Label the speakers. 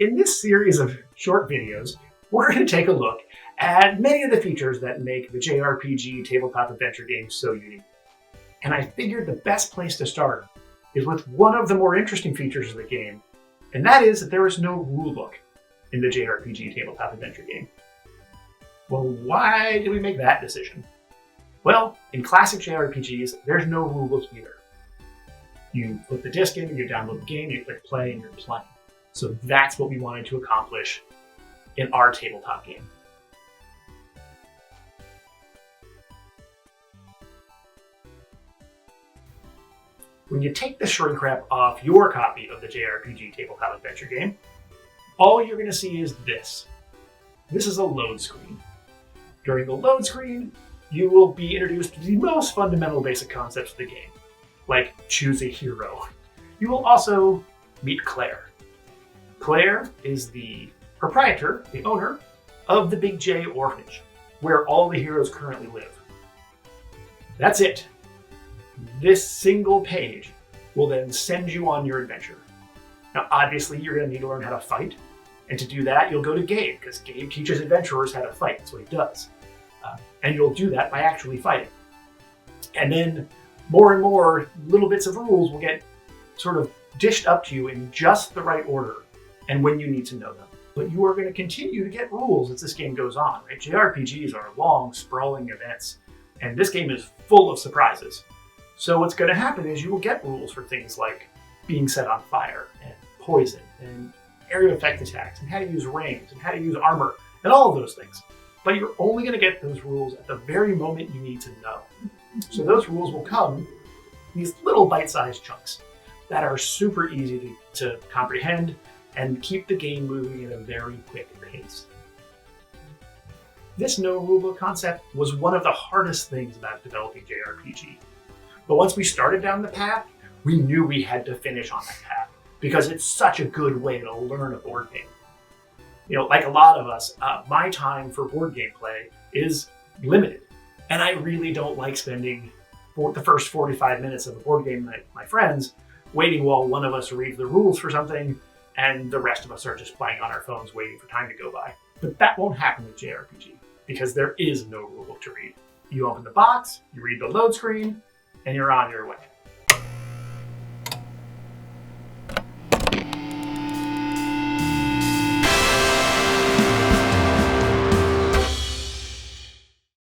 Speaker 1: In this series of short videos, we're going to take a look at many of the features that make the JRPG Tabletop Adventure Game so unique. And I figured the best place to start is with one of the more interesting features of the game, and that is that there is no rulebook in the JRPG Tabletop Adventure Game. Well, why did we make that decision? Well, in classic JRPGs, there's no rulebook either. You put the disc in, you download the game, you click play, and you're playing. So that's what we wanted to accomplish in our tabletop game. When you take the shrink wrap off your copy of the JRPG Tabletop Adventure Game, all you're going to see is this. This is a load screen. During the load screen, you will be introduced to the most fundamental basic concepts of the game, like choose a hero. You will also meet Claire. Claire is the proprietor, the owner, of the Big J Orphanage, where all the heroes currently live. That's it. This single page will then send you on your adventure. Now, obviously, you're going to need to learn how to fight. And to do that, you'll go to Gabe, because Gabe teaches adventurers how to fight. That's what he does. And you'll do that by actually fighting. And then more and more little bits of rules will get sort of dished up to you in just the right order and when you need to know them. But you are going to continue to get rules as this game goes on, right? JRPGs are long, sprawling events, and this game is full of surprises. So what's going to happen is you will get rules for things like being set on fire, and poison, and area effect attacks, and how to use rings, and how to use armor, and all of those things. But you're only going to get those rules at the very moment you need to know. So those rules will come in these little bite-sized chunks that are super easy to comprehend and keep the game moving at a very quick pace. This no rulebook concept was one of the hardest things about developing JRPG. But once we started down the path, we knew we had to finish on that path because it's such a good way to learn a board game. You know, like a lot of us, my time for board game play is limited. And I really don't like spending the first 45 minutes of a board game with my friends waiting while one of us reads the rules for something and the rest of us are just playing on our phones waiting for time to go by. But that won't happen with JRPG because there is no rulebook to read. You open the box, you read the load screen, and you're on your way.